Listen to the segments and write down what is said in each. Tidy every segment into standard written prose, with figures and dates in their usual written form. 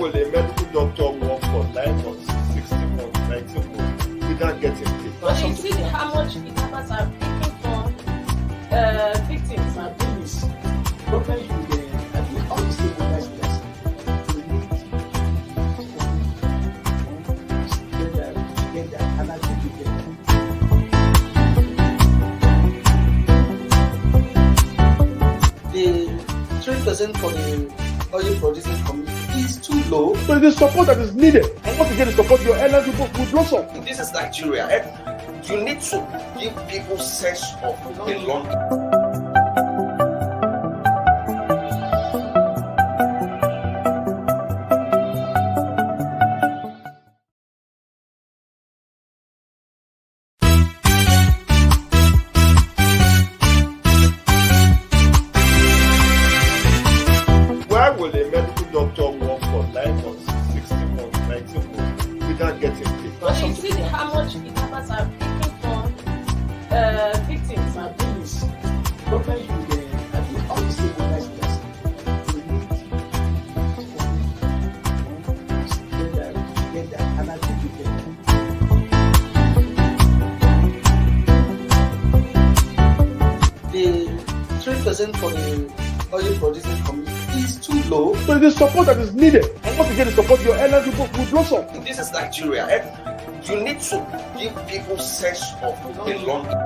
will a medical doctor work for 9 months, 16 months, 19 months without getting paid? But you see how much kidnappers are picking from victims. My thing is, government should always take the best person. Get that, and I think you get that. The 3% for the oil producing community is too low. So it is support that is needed. And once you get the support, your airline people will blossom. This is Nigeria. You need to give people sense of belonging. Why will a medical doctor work for 9 months, 16 months, 19 months without getting paid? But you see how much kidnappers are picking from victims. My thing is, government should always take the best person. Get that, and I think you get that. The 3% for the oil producing community is too low. So it is support that is needed. And once you get the support, your airline people will blossom. This is Nigeria. You need to give people sense of belonging.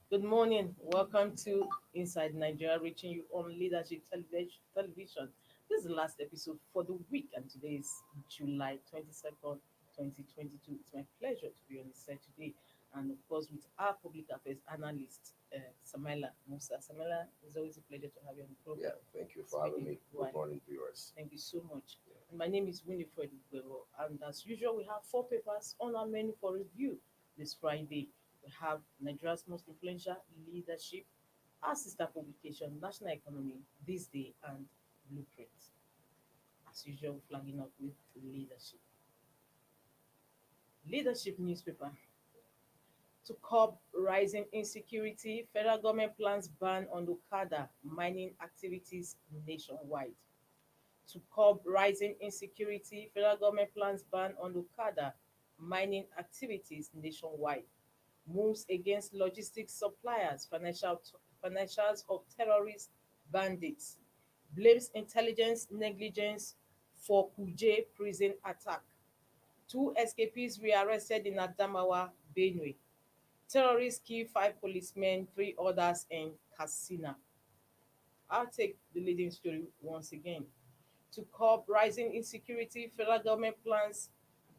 Good morning. Welcome to Inside Nigeria, reaching you on Leadership Television. This is the last episode for the week, and today is July 22nd, 2022. It's my pleasure to be on the set today, and of course, with our public affairs analyst, Samela Musa. Samela, it's always a pleasure to have you on the program. Yeah, thank you for having me. Good morning, viewers. Thank you so much. And my name is Winifred Ubero, and as usual, we have 4 papers on our menu for review this Friday. We have Nigeria's most influential leadership, our sister publication, National Economy, THISDAY, and Blueprint. As usual, flagging up with leadership. Leadership newspaper. To curb rising insecurity, federal government plans ban on Okada mining activities nationwide. To curb rising insecurity, federal government plans ban on Okada mining activities nationwide. Moves against logistics suppliers, financials of terrorist bandits. Blames intelligence negligence for Kuje prison attack. 2 escapees rearrested in Adamawa, Benue. Terrorists kill 5 policemen, 3 others in Katsina. I'll take the leading story once again. To curb rising insecurity, federal government plans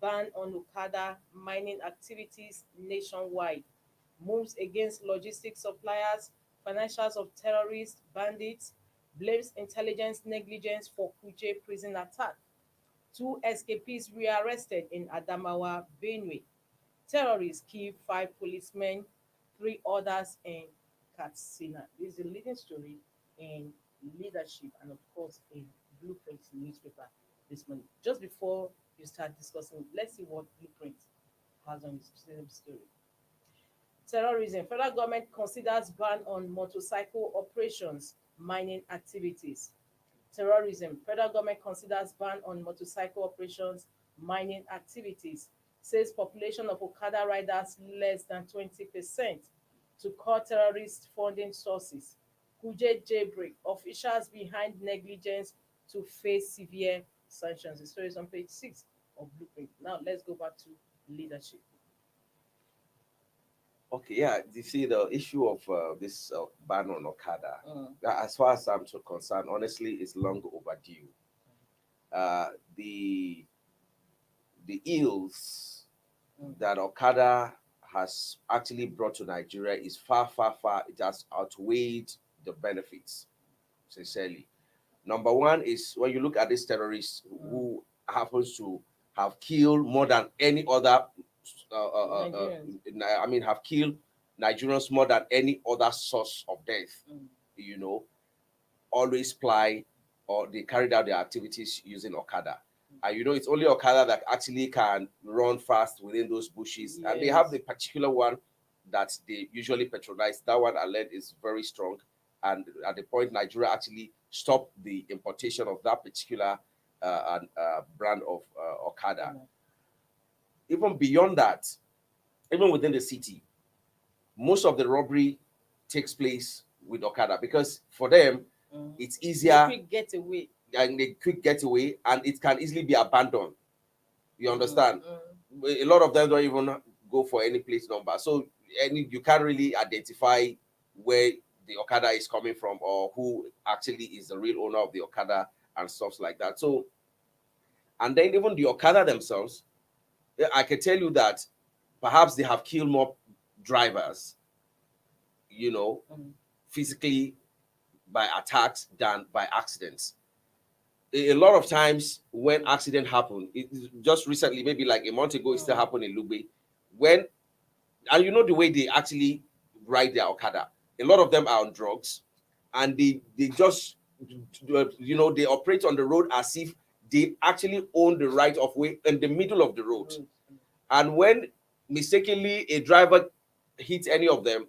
ban on Okada mining activities nationwide. Moves against logistics suppliers, financials of terrorist bandits. Blames intelligence negligence for Kuje prison attack. 2 escapees rearrested in Adamawa, Benue. Terrorists kill 5 policemen, 3 others in Katsina. This is the leading story in leadership and, of course, in Blueprint newspaper this morning. Just before you start discussing, let's see what Blueprint has on its same story. Terrorism. Federal government considers ban on motorcycle operations, mining activities. Terrorism. Federal government considers ban on motorcycle operations, mining activities. Says population of Okada riders less than 20%. To cut terrorist funding sources. Kuje jailbreak. Officials behind negligence to face severe sanctions. The story is on page 6 of Blueprint. Now let's go back to leadership. Okay, yeah, you see the issue of this ban on Okada, as far as I'm so concerned, honestly, it's long overdue. The ills that Okada has actually brought to Nigeria is far, it has outweighed the benefits, sincerely. Number one is when you look at these terrorists who happens to have killed more than any other have killed Nigerians more than any other source of death. You know, always ply or they carried out their activities using Okada. And it's only Okada that actually can run fast within those bushes. And they have the Yes. particular one that they usually patronize. That one I learned is very strong. And at the point Nigeria actually stopped the importation of that particular brand of Okada. Mm, Even beyond that, even within the city, most of the robbery takes place with Okada because for them it's It's a easier quick getaway. and a quick getaway and it can easily be abandoned. You Mm, understand? A lot of them don't even go for any plate number. So you can't really identify where the Okada is coming from or who actually is the real owner of the Okada and stuff like that. So, and then even the Okada themselves, I can tell you that perhaps they have killed more drivers, you know, mm, physically by attacks than by accidents. A lot of times when accident happen, just recently, maybe like a month ago, it still mm, happened in Lugbe. When and the way they actually ride their Okada, a lot of them are on drugs, and they just they operate on the road as if they actually own the right of way in the middle of the road. mm, And when mistakenly a driver hits any of them,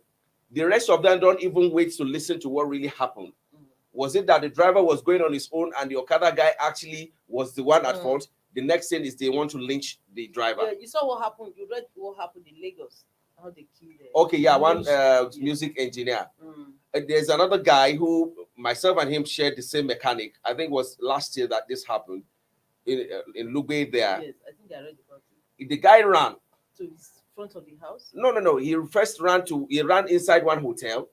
the rest of them don't even wait to listen to what really happened. mm, Was it that the driver was going on his own and the Okada guy actually was the one at mm. fault? The next thing is they want to lynch the driver. Yeah, you saw what happened. You read what happened in Lagos. How they killed Okay, yeah, one news. music engineer. Mm, There's another guy who myself and him shared the same mechanic. I think it was last year that this happened in Lugbe there. yes, I think I read about it. The guy ran. To his front of the house. No. He ran inside one hotel.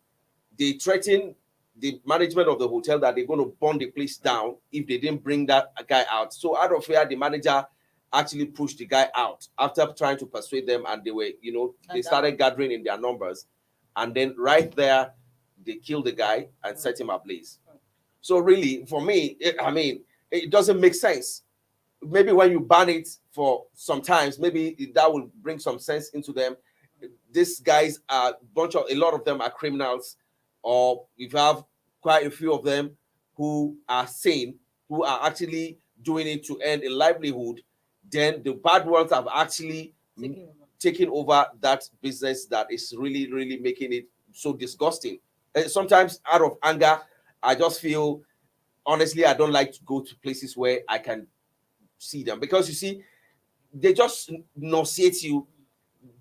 They threatened the management of the hotel that they're going to burn the place down if they didn't bring that guy out. So out of fear, the manager actually pushed the guy out after trying to persuade them, and they were, they started gathering in their numbers, and then right there, they killed the guy and set him ablaze. So really, for me, I mean, it doesn't make sense. Maybe when you ban it for some times, maybe that will bring some sense into them. These guys are a lot of them are criminals, or if you have quite a few of them who are sane, who are actually doing it to earn a livelihood, then the bad ones have actually taken over that business that is really, really making it so disgusting. And sometimes out of anger, I just feel, honestly, I don't like to go to places where I can see them because you see, they just nauseate you.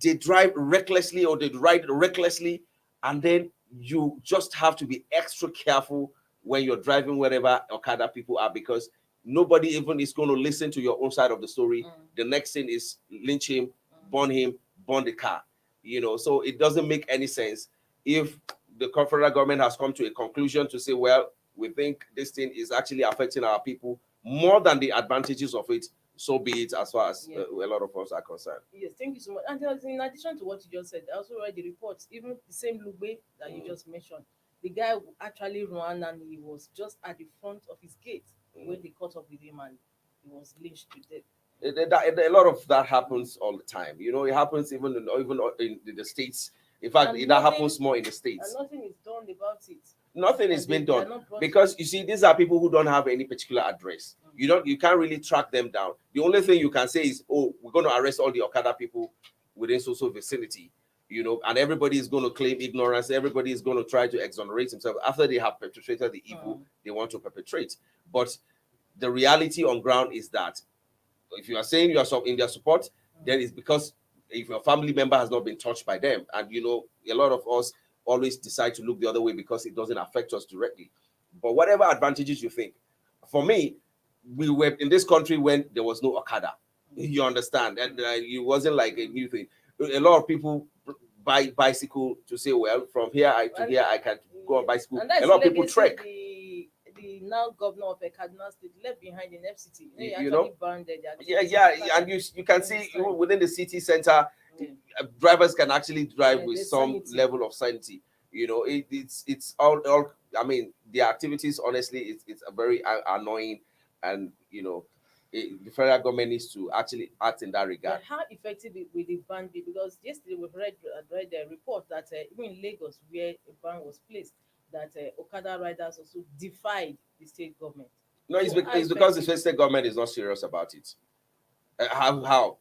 They drive recklessly or they ride recklessly, and then you just have to be extra careful when you're driving wherever Okada people are because nobody even is going to listen to your own side of the story. The next thing is lynch him, burn the car. So it doesn't make any sense if the federal government has come to a conclusion to say, well, we think this thing is actually affecting our people more than the advantages of it. So be it, as far as a lot of us are concerned. Yes, thank you so much. And in addition to what you just said, I also read the reports, even the same Lugbe that you just mentioned. The guy actually ran and he was just at the front of his gate when they caught up with him and he was lynched to death. A lot of that happens all the time. It happens even in the States. In fact, that happens more in the States. And nothing is done about it. Nothing is being done because you see, these are people who don't have any particular address. You can't really track them down. The only thing you can say is, oh, we're going to arrest all the Okada people within so vicinity, and everybody is going to claim ignorance. Everybody is going to try to exonerate himself after they have perpetrated the evil they want to perpetrate. But the reality on ground is that if you are saying you are in their support, then it's because if your family member has not been touched by them, and a lot of us always decide to look the other way because it doesn't affect us directly. But whatever advantages you think, for me, we were in this country when there was no Okada. You understand? And it wasn't like a new thing. A lot of people buy bicycle to say, well, from here to here I can go on bicycle. A lot of people trek. The now governor of Kaduna State left behind in FCT. Banned and you can see within the city center, drivers can actually drive with some sanity. Level of sanity. It's all. I mean, the activities, honestly, it's a very annoying, and the federal government needs to actually act in that regard. But how effective will the ban be? Because yesterday we've read the report that even in Lagos, where a ban was placed, that Okada riders also defied the state government. No, So how it's because the effective? state government is not serious about it. How?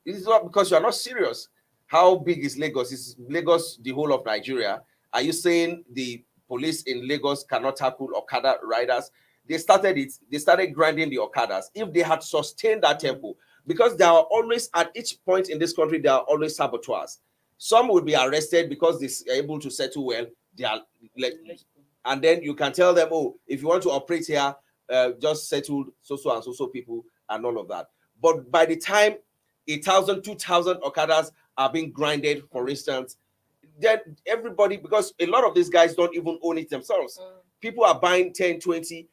It's not because you are not serious. How big is Lagos? Is Lagos the whole of Nigeria? Are you saying the police in Lagos cannot tackle Okada riders? They started it. They started grinding the Okadas. If they had sustained that tempo, because there are always at each point in this country there are always saboteurs. Some will be arrested because they are able to settle well. They are let loose, and then you can tell them, oh, if you want to operate here, just settle so and so people and all of that. But by the time 1,000, 2,000 Okadas are being grinded, for instance, then everybody, because a lot of these guys don't even own it themselves. People are buying 10, 20.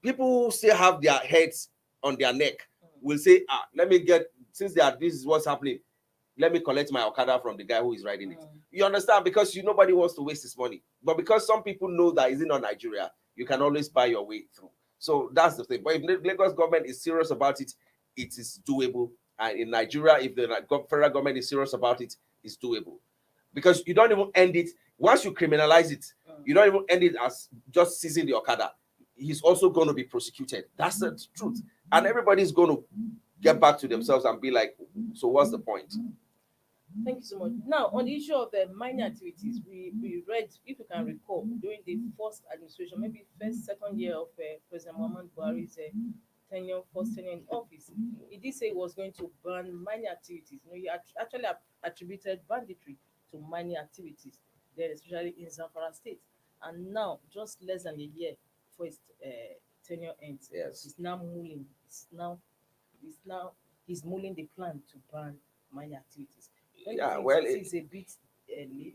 People who still have their heads on their neck will say, let me get, since this is what's happening, let me collect my Okada from the guy who is riding it. You understand? Because nobody wants to waste his money. But because some people know that it's not Nigeria, you can always buy your way through. So that's the thing. But if the Lagos government is serious about it, it is doable. And in Nigeria, if the federal government is serious about it, it's doable. Because you don't even end it. Once you criminalize it, you don't even end it as just seizing the Okada. He's also going to be prosecuted. That's the truth. And everybody's going to get back to themselves and be like, so what's the point? Thank you so much. Now, on the issue of the mining activities, we read, if you can recall, during the first administration, maybe first, second year of President Muhammad Buhari's first tenure in office, he did say he was going to ban mining activities. He actually attributed banditry to mining activities, there, especially in Zamfara State. And now, just less than a year before his tenure ends, Yes. he's now mulling. He's mulling the plan to ban mining activities. Yeah, well, it's a bit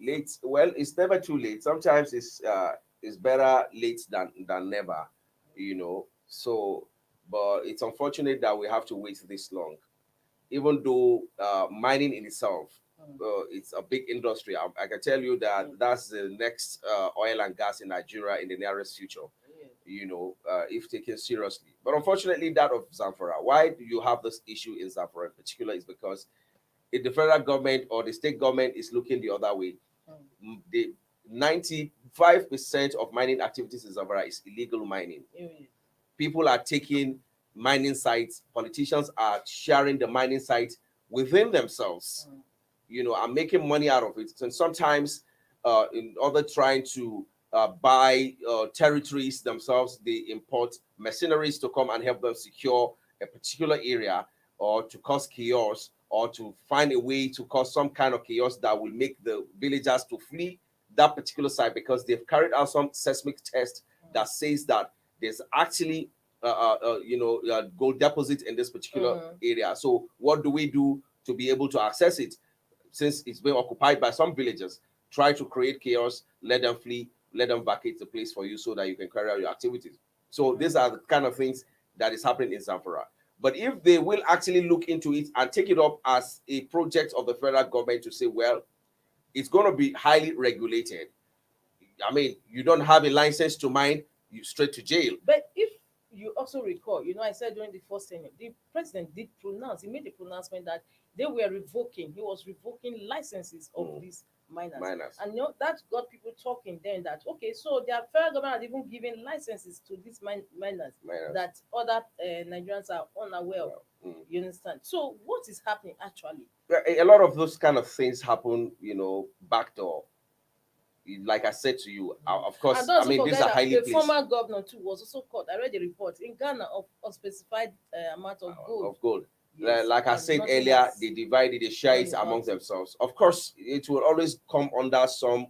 late. Well, it's never too late. Sometimes it's better late than never, So, but it's unfortunate that we have to wait this long. Even though mining in itself, it's a big industry. I can tell you that that's the next oil and gas in Nigeria in the nearest future. If taken seriously. But unfortunately, that of Zamfara. Why do you have this issue in Zamfara in particular? Is because if the federal government or the state government is looking the other way, the 95% of mining activities in Zamfara is illegal mining. People are taking mining sites. Politicians are sharing the mining sites within themselves, and making money out of it. And sometimes, in order trying to buy territories themselves, they import mercenaries to come and help them secure a particular area, or to cause chaos, or to find a way to cause some kind of chaos that will make the villagers to flee that particular site, because they've carried out some seismic test that says that there's actually gold deposit in this particular area. So what do we do to be able to access it, since it's been occupied by some villagers? Try to create chaos, let them flee, let them vacate the place for you so that you can carry out your activities. So these are the kind of things that is happening in Zamfara. But if they will actually look into it and take it up as a project of the federal government to say, well, it's going to be highly regulated. I mean, you don't have a license to mine, you straight to jail. But if you also recall, I said during the first tenure, the president he made a pronouncement that he was revoking licenses of these miners. And that got people talking then that, okay, so the federal government had even given licenses to these miners that other Nigerians are unaware of. You understand? So what is happening actually? A lot of those kind of things happen, backdoor. Like I said to you, of course, I mean, these are highly placed. The former governor too was also caught. I read the report in Ghana of unspecified amount of gold. Yes. Like I said earlier, they divided, they share it among themselves. Of course, it will always come under some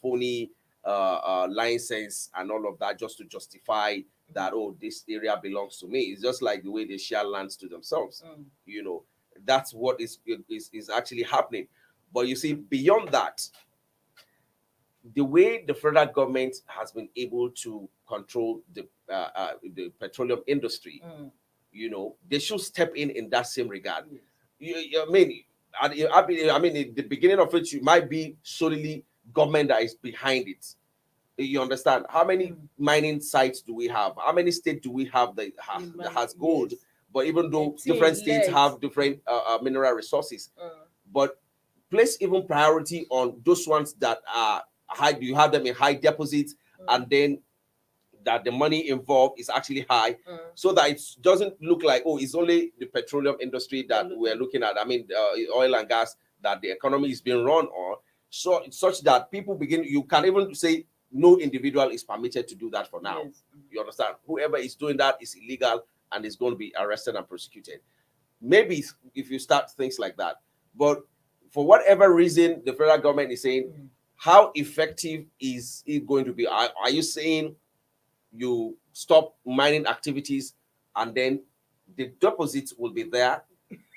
phony license and all of that, just to justify that, oh, this area belongs to me. It's just like the way they share lands to themselves. That's what is actually happening. But you see, beyond that, the way the federal government has been able to control the petroleum industry, they should step in that same regard. I mean, in the beginning of it, you might be solely government that is behind it. You understand? How many mining sites do we have? How many states do we have that has gold? Yes. But even though different states have different mineral resources, but place even priority on those ones that are high, you have them in high deposits, and then that the money involved is actually high, so that it doesn't look like, oh, it's only the petroleum industry that we're looking at. I mean, oil and gas, that the economy is being run on, so such that people begin. You can even say no individual is permitted to do that for now. Yes. You understand? Whoever is doing that is illegal and is going to be arrested and prosecuted. Maybe if you start things like that, but for whatever reason, the federal government is saying, how effective is it going to be? Are you saying you stop mining activities and then the deposits will be there?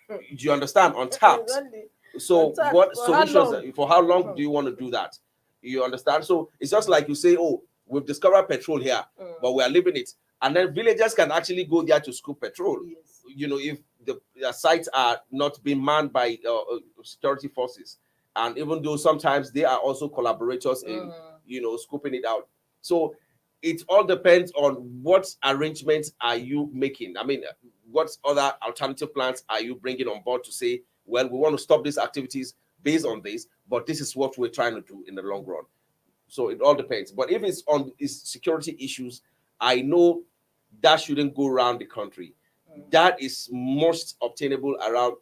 Do you understand? Untapped. Exactly. So Untapped. what For how solutions, long? for how long do you want to do that? You understand? So it's just like you say, oh, we've discovered petrol here, but we are leaving it. And then villagers can actually go there to scoop petrol. Yes. You know, if the sites are not being manned by security forces. And even though sometimes they are also collaborators in, scooping it out. So it all depends on what arrangements are you making. I mean, what other alternative plans are you bringing on board to say, well, we want to stop these activities based on this, but this is what we're trying to do in the long run. So it all depends. But if it's on security issues, I know that shouldn't go around the country. That is most obtainable around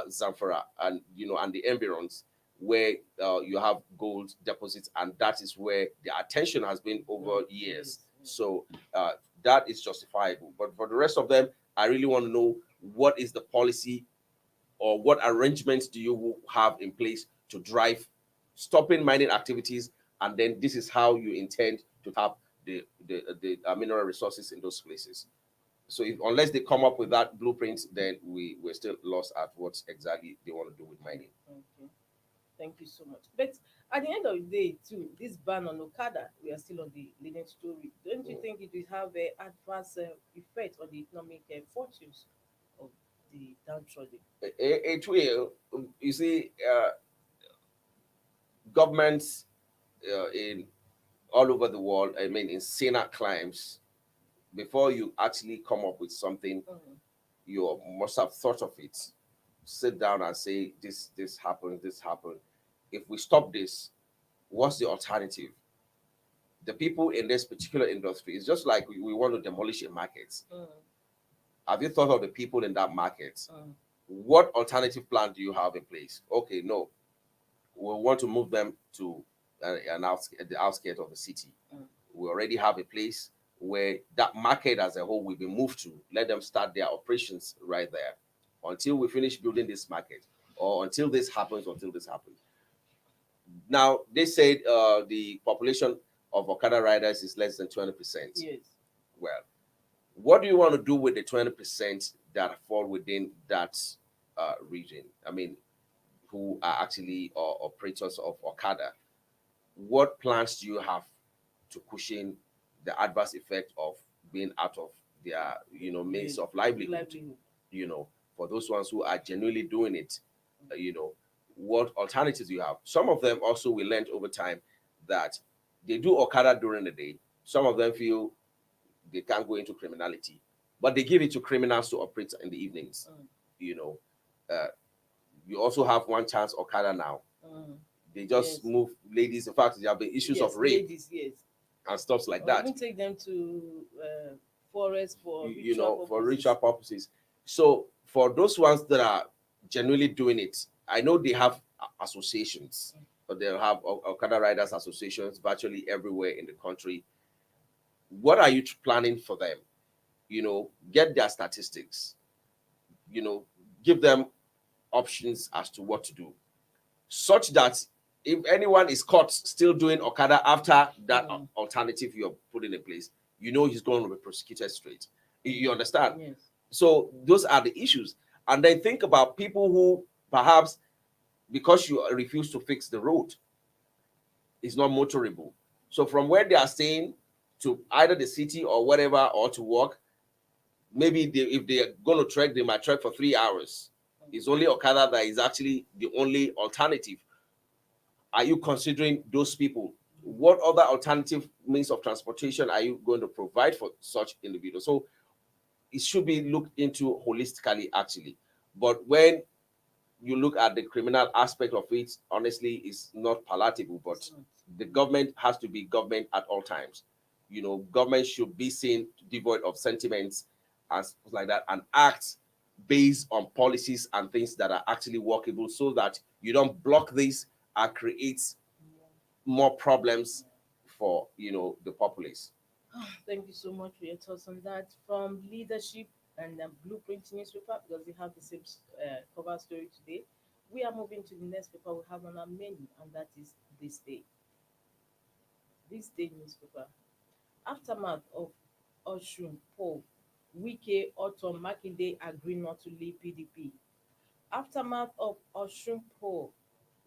Zamfara and and the environs, where you have gold deposits, and that is where the attention has been over years. So that is justifiable. But for the rest of them, I really want to know, what is the policy, or what arrangements do you have in place to drive stopping mining activities, and then this is how you intend to tap the mineral resources in those places. So unless they come up with that blueprint, then we're still lost at what exactly they want to do with mining. Okay. Thank you so much. But at the end of the day, too, this ban on Okada, we are still on the leading story. Don't you think it will have an adverse effect on the economic fortunes of the downtrodden? It will. You see, governments in all over the world, I mean, in Senate climes, before you actually come up with something, you must have thought of it. Sit down and say, this happened, this happened. If we stop this, what's the alternative? The people in this particular industry, it's just like we want to demolish a market. Have you thought of the people in that market? What alternative plan do you have in place? Okay, no, we want to move them to the outskirts of the city. We already have a place where that market as a whole will be moved to. Let them start their operations right there until we finish building this market, or until this happens, Now, they said the population of Okada riders is less than 20%. Yes. Well, what do you want to do with the 20% that fall within that region? I mean, who are actually operators of Okada? What plans do you have to cushion the adverse effect of being out of their, means of livelihood? For those ones who are genuinely doing it, what alternatives you have? Some of them also, we learned over time that they do Okada during the day. Some of them feel they can't go into criminality, but they give it to criminals to operate in the evenings. You also have one chance Okada now. They just move ladies. In fact, there have been issues of rape, ladies, yes, and stuff like or that. even take them to forest for for ritual purposes. So for those ones that are genuinely doing it, I know they have associations, but they'll have Okada riders associations virtually everywhere in the country. What are you planning for them? Get their statistics. Give them options as to what to do, such that if anyone is caught still doing Okada after that alternative you're putting in place, he's going to be prosecuted straight. You understand? Yes. So those are the issues. And then think about people who perhaps, because you refuse to fix the road, it's not motorable. So from where they are staying to either the city or whatever, or to work, maybe if they're going to trek, they might trek for 3 hours. It's only Okada that is actually the only alternative. Are you considering those people? What other alternative means of transportation are you going to provide for such individuals? So it should be looked into holistically, actually. But when you look at the criminal aspect of it, honestly, it's not palatable. But It's not. the government has to be government at all times. Government should be seen devoid of sentiments and stuff like that, and act based on policies and things that are actually workable, so that you don't block this and create more problems for the populace. Thank you so much for your thoughts on that. From Leadership and Blueprint newspaper, because they have the same cover story today. We are moving to the next paper we have on our menu, and that is This Day. This Day newspaper. Aftermath of Oshun poll, Wike, Otom, Makinde agree not to leave PDP. Aftermath of Oshun poll,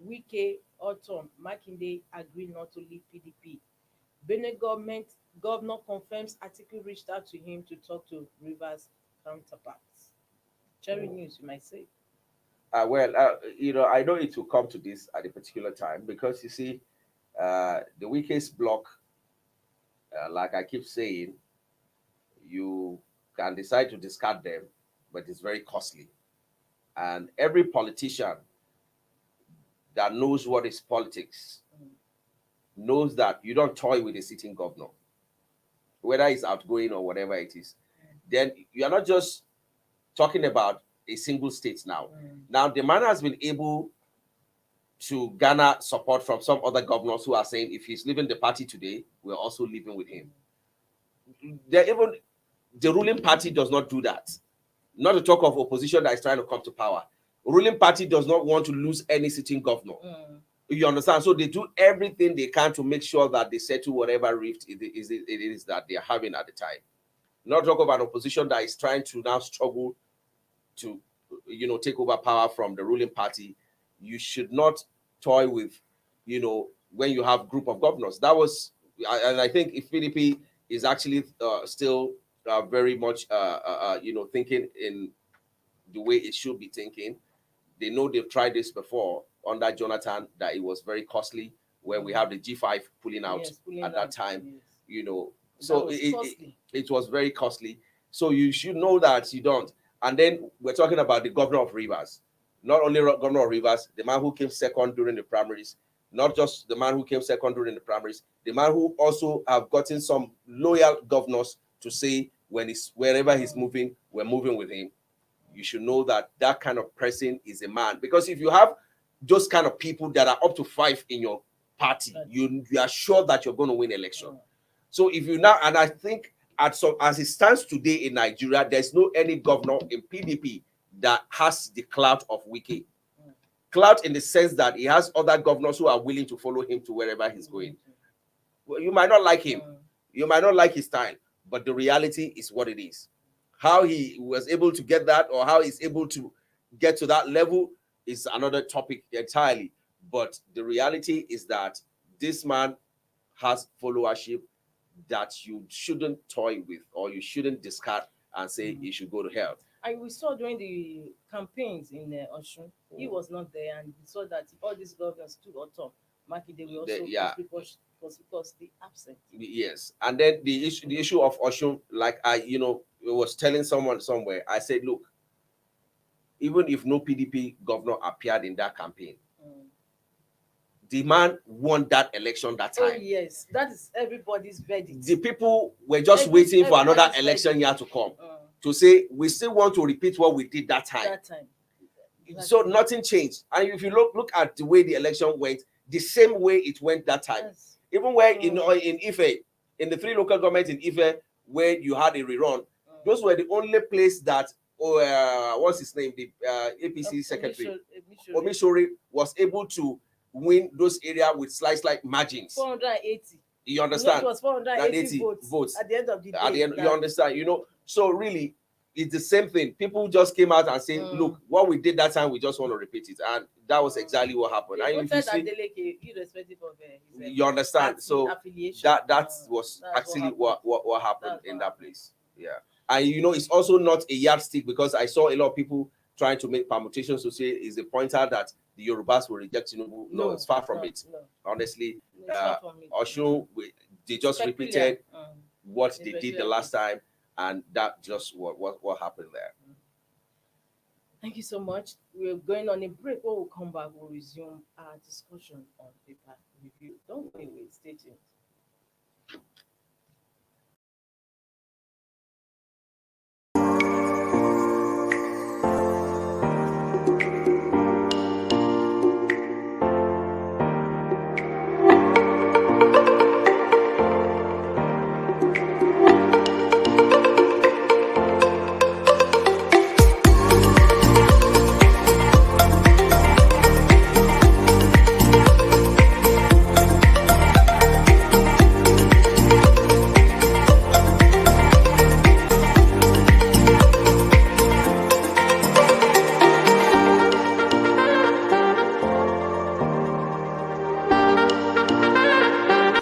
Wike, Otom, Makinde agree not to leave PDP. Benin governor confirms Atiku reached out to him to talk to Rivers counterparts. Cherry news, you might say. Well, I know it will come to this at a particular time, because you see, the weakest block, like I keep saying, you can decide to discard them, but it's very costly. And every politician that knows what is politics knows that you don't toy with a sitting governor, whether it's outgoing or whatever it is. Then you are not just talking about a single state now. Now, the man has been able to garner support from some other governors who are saying if he's leaving the party today, we're also leaving with him. Even the ruling party does not do that. Not to talk of opposition that is trying to come to power. Ruling party does not want to lose any sitting governor. You understand? So they do everything they can to make sure that they settle whatever rift it is that they are having at the time. Not talk of an opposition that is trying to now struggle to take over power from the ruling party. You should not toy with when you have group of governors. That was, and I think if PDP is actually still very much thinking in the way it should be thinking. They know they've tried this before under Jonathan, that it was very costly, where we have the G5 pulling out at that time. So it was very costly. So you should know that you don't. And then we're talking about the governor of Rivers. Not only governor of Rivers, the man who came second during the primaries, not just the man who came second during the primaries, the man who also have gotten some loyal governors to say wherever he's moving, we're moving with him. You should know that that kind of person is a man. Because if you have those kind of people that are up to 5 in your party, you are sure that you're going to win election. So if you now, and I think as it stands today in Nigeria, there's no any governor in PDP that has the clout of Wike. Clout in the sense that he has other governors who are willing to follow him to wherever he's going. Well, you might not like him, you might not like his style, but the reality is what it is. How he was able to get that, or how he's able to get to that level, is another topic entirely. But the reality is that this man has followership that you shouldn't toy with, or you shouldn't discard and say he should go to hell. And we saw during the campaigns in Oshun, he was not there, and we saw that all these governors took Otom, Makinde were also conspicuously absent. Yes, and then the issue of Oshun, like I was telling someone somewhere, I said, look, even if no PDP governor appeared in that campaign, the man won that election that time. Oh yes, that is everybody's verdict. The people were just waiting for another election year to come to say we still want to repeat what we did that time. So nothing changed. And if you look at the way the election went, the same way it went that time. Yes. Even where in Ife, in the 3 local governments in Ife, where you had a rerun, those were the only place that what's his name, the APC secretary Omishori was able to win those areas with slight margins. 480. You understand? It was 480 votes at the end of the day. You understand? So really, it's the same thing. People just came out and said, look, what we did that time, we just want to repeat it. And that was exactly what happened. And if you see, irrespective of his you understand? So that was actually what happened in that place. Yeah. And it's also not a yardstick, because I saw a lot of people trying to make permutations to say is a pointer that the Yorubas will reject Tinubu. No, it's far from it. No. Honestly, Osho, they just repeated what they did the last time, and that just what happened there. Thank you so much. We're going on a break. When we come back, we'll resume our discussion on paper review. Don't go away. Stay tuned.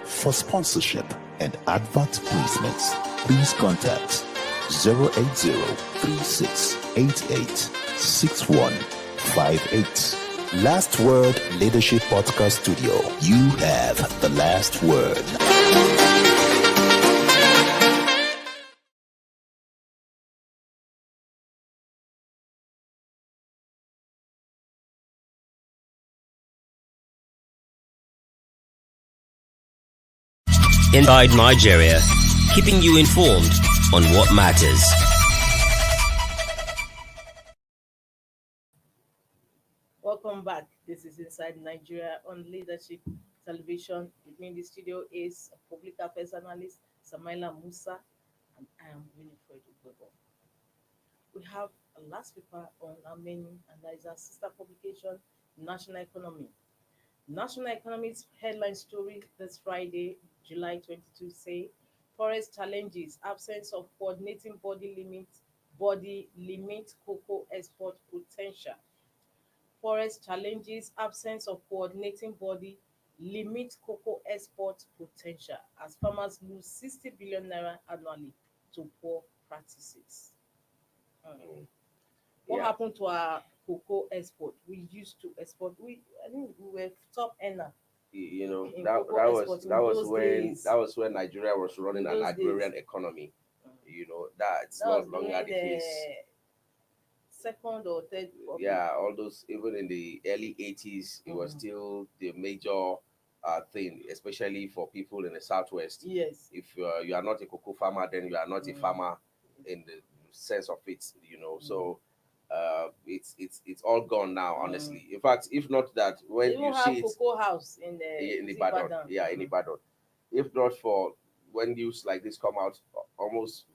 For sponsorship and advert placements, please contact 080-3688-6158. Last Word Leadership Podcast Studio. You have the last word. Inside Nigeria, keeping you informed on what matters. Welcome back. This is Inside Nigeria on Leadership Television. With me in the studio is public affairs analyst Samaila Musa, and I am Winifred Ugbebo. We have a last paper on our menu, and that is our sister publication, National Economy. National Economy's headline story this Friday, July 22, say forest challenges, absence of coordinating body limit cocoa export potential. Forest challenges, absence of coordinating body limit cocoa export potential as farmers lose 60 billion naira annually to poor practices. What Yeah. happened to our cocoa export? We used to export. I think we were top earner You know, in that cocoa that was export in that was those when days. that was when Nigeria was running In an those agrarian days. economy. You know, that's That no was longer during the case. second or third republic. Yeah, all those, even in the early 80s, it was Mhm. still the major thing, especially for people in the southwest. Yes. If you are not a cocoa farmer, then you are not a Mm. farmer in the sense of it, you know. Mm. So it's all gone now, Mm. honestly. In fact, if not that, They when even you have see it cocoa house in in is it Ibadan, Ibadan? yeah, in Mhm. Ibadan, if not for when news like this come out, almost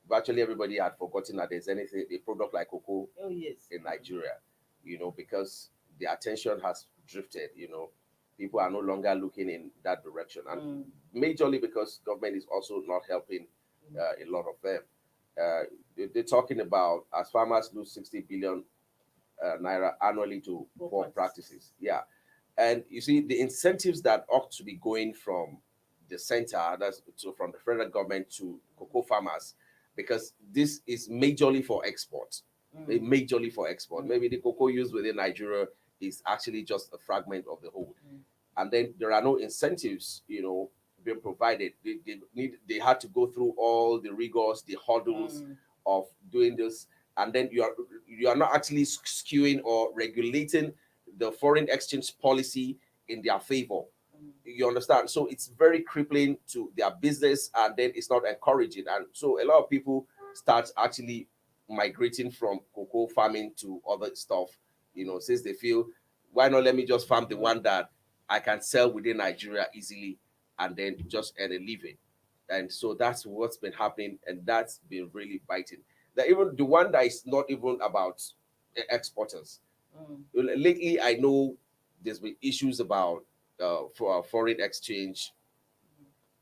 virtually everybody had forgotten that there's anything a product like cocoa Oh yes. in Nigeria, you know, because the attention has drifted, you know, people are no longer looking in that direction. And Mm. majorly because government is also not helping a lot of them. Uh, they're talking about as farmers lose 60 billion naira annually to Poor poor practices. practices. Yeah. And you see, the incentives that ought to be going from the center, that's to, from the federal government to cocoa farmers, because this is majorly for export. Mm. Majorly for export. Mm. Maybe the cocoa used within Nigeria is actually just a fragment of the whole. Mm. And then there are no incentives, you know, being provided. They had to go through all the rigors, the hurdles Mm. of doing this, and then you are not actually skewing or regulating the foreign exchange policy in their favor. Mm. You understand? So it's very crippling to their business, and then it's not encouraging. And so a lot of people start actually migrating from cocoa farming to other stuff, you know, since they feel, why not let me just farm the one that I can sell within Nigeria easily and then just earn a living. And so that's what's been happening, and that's been really biting. That even the one that is not even about exporters. Mm. Lately, I know there's been issues about for foreign exchange.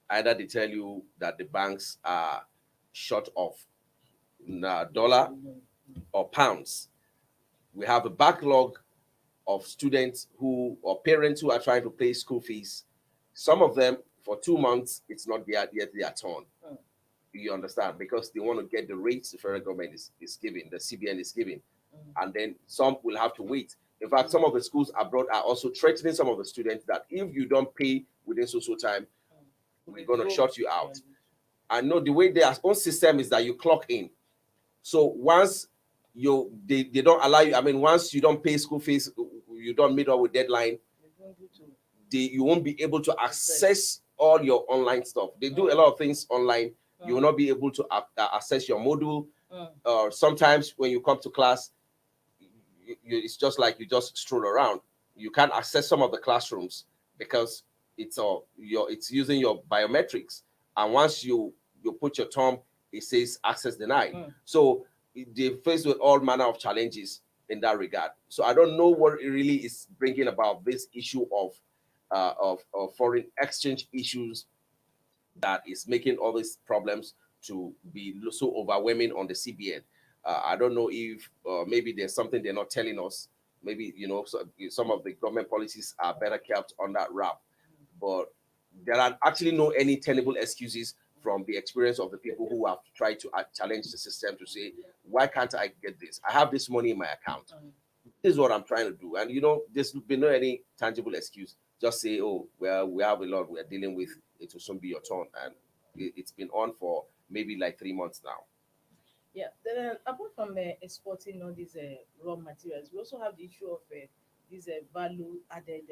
Either they tell you that the banks are short of dollar Mm. or pounds. We have a backlog of students who or parents who are trying to pay school fees. Some of them for 2 months, it's not yet their turn. Mm. You understand? Because they want to get the rates the federal government is giving, the CBN is giving. Mm. And then some will have to wait. In fact, some of the schools abroad are also threatening some of the students that if you don't pay within social time, we're going to shut you out. I know the way their own system is that you clock in. So once they don't allow you. I mean, once you don't pay school fees, you don't meet up with deadline, you won't be able to access all your online stuff. They do a lot of things online. You will not be able to access your module. Sometimes when you come to class, it's just like you just stroll around. You can't access some of the classrooms because it's using your biometrics. And once you put your thumb, it says access denied. So they're faced with all manner of challenges in that regard. So I don't know what it really is bringing about this issue of foreign exchange issues that is making all these problems to be so overwhelming on the CBN. I don't know if maybe there's something they're not telling us. Maybe, some of the government policies are better kept on that wrap. But there are actually no any tenable excuses from the experience of the people who have tried to challenge the system to say, why can't I get this? I have this money in my account. This is what I'm trying to do. And, there's been no any tangible excuse. Just say, oh, well, we have a lot we're dealing with. It will soon be your turn. And it's been on for maybe like 3 months now. Yeah. Then apart from exporting all these raw materials, we also have the issue of this value added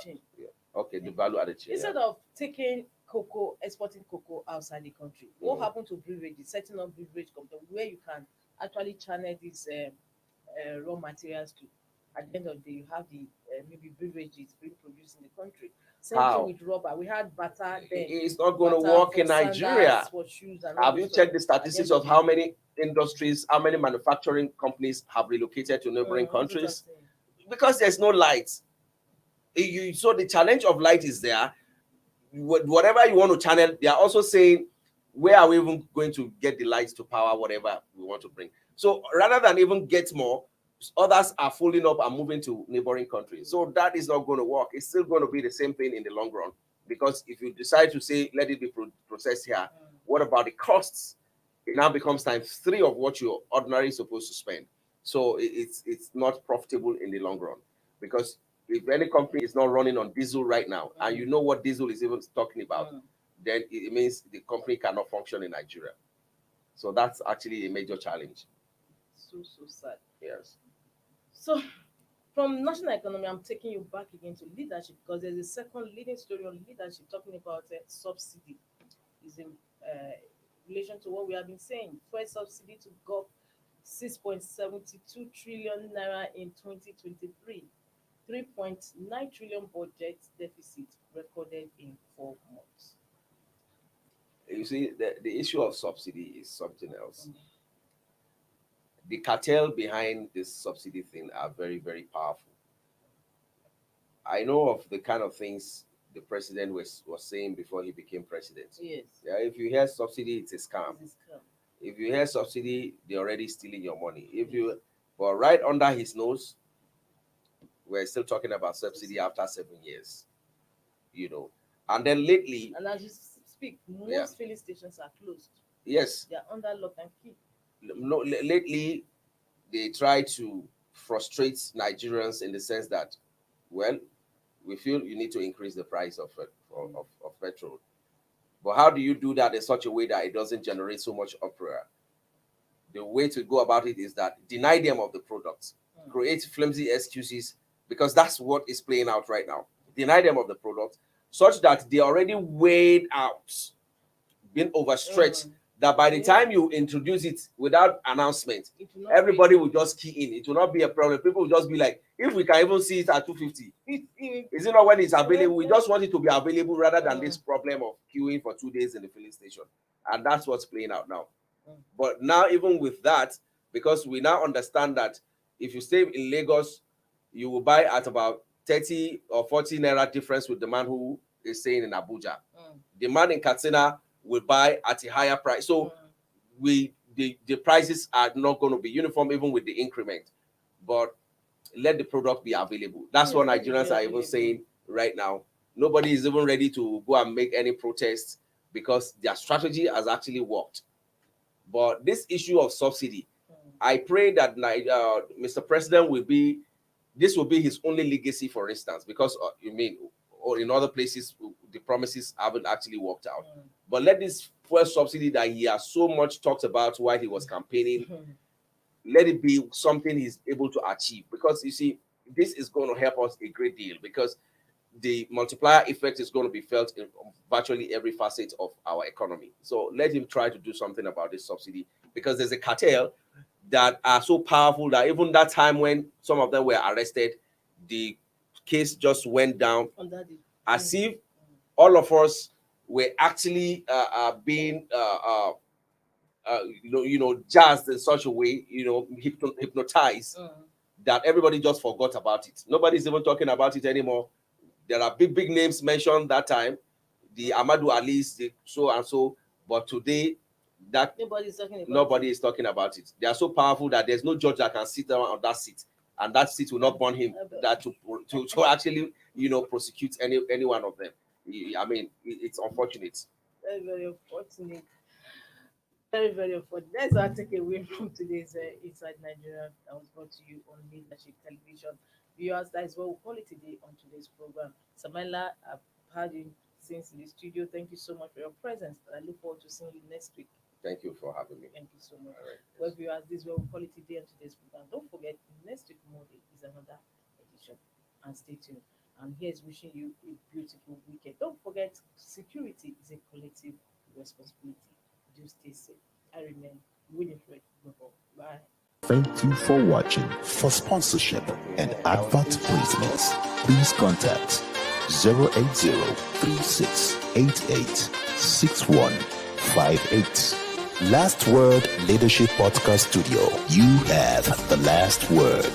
chain. Yeah. Okay, the value added chain. Instead of taking cocoa, exporting cocoa outside the country, what happened to beverages? Setting up beverage company where you can actually channel these raw materials to. At the end of the day, you have the maybe beverages being produced in the country. Same thing with rubber. We had butter then. It's not going to work in Nigeria. For shoes and have you checked the statistics of how many industries, how many manufacturing companies have relocated to neighboring countries? Because there's no light. So the challenge of light is there. Whatever you want to channel, they are also saying, where are we even going to get the lights to power whatever we want to bring? So rather than even get more, others are folding up and moving to neighboring countries. So that is not going to work. It's still going to be the same thing in the long run. Because if you decide to say, let it be processed here, what about the costs? It now becomes ×3 of what you're ordinarily supposed to spend. So it's not profitable in the long run. Because if any company is not running on diesel right now, and you know what diesel is even talking about, then it means the company cannot function in Nigeria. So that's actually a major challenge. So sad. Yes. So from national economy, I'm taking you back again to leadership, because there's a second leading story on leadership talking about subsidy. Is in relation to what we have been saying. First subsidy to go 6.72 trillion naira in 2023. 3.9 trillion budget deficit recorded in 4 months. You see, the issue of subsidy is something else. The cartel behind this subsidy thing are very, very powerful. I know of the kind of things the president was saying before he became president. Yes. Yeah, if you hear subsidy, it's a scam. If you hear subsidy, they're already stealing your money. But right under his nose, we're still talking about subsidy after 7 years. And then lately, and as you speak, most filling stations are closed. Yes. They are under lock and key. No, lately, they try to frustrate Nigerians in the sense that, well, we feel you need to increase the price of petrol. But how do you do that in such a way that it doesn't generate so much uproar? The way to go about it is that deny them of the products, create flimsy excuses, because that's what is playing out right now. Deny them of the product such that they already weighed out, been overstretched, that by the time you introduce it without announcement, everybody will just key in. It will not be a problem. People will just be like, if we can even see it at 250, is it not when it's available? We just want it to be available rather than this problem of queuing for 2 days in the filling station. And that's what's playing out now. But now, even with that, because we now understand that if you stay in Lagos, you will buy at about 30 or 40 naira difference with the man who is staying in Abuja. The man in Katsina will buy at a higher price. So the prices are not going to be uniform even with the increment. But let the product be available. That's what Nigerians are even saying right now. Nobody is even ready to go and make any protests because their strategy has actually worked. But this issue of subsidy, I pray that Mr. President this will be his only legacy, for instance, because or in other places, the promises haven't actually worked out. But let this first subsidy that he has so much talked about while he was campaigning let it be something he's able to achieve, because you see, this is going to help us a great deal, because the multiplier effect is going to be felt in virtually every facet of our economy. So let him try to do something about this subsidy, because there's a cartel that are so powerful that even that time when some of them were arrested, the case just went down as if all of us were actually being jazzed in such a way, hypnotized, that everybody just forgot about it. Nobody's even talking about it anymore. There are big names mentioned that time, the Amadou Ali's, the so and so, but today that nobody is talking about it. They are so powerful that there's no judge that can sit down on that seat, and that seat will not burn him that to actually prosecute any one of them. I mean, it's unfortunate. Very, very unfortunate. Very, very unfortunate. That's our takeaway from today's Inside Nigeria that was brought to you on Leadership Television. Viewers, that is what we'll call it today on today's program. Samela, I've had you since in the studio. Thank you so much for your presence. I look forward to seeing you next week. Thank you for having me. Thank you so much. All right. Well, viewers, this is what we'll call it today on today's program. Don't forget, next week Monday is another edition. And stay tuned. And here's wishing you a beautiful weekend. Don't forget, security is a collective responsibility. Do stay safe. I remain Winifred. Bye. Thank you for watching. For sponsorship and advert placements, please contact 080-3688-6158. Last Word Leadership Podcast Studio. You have the last word.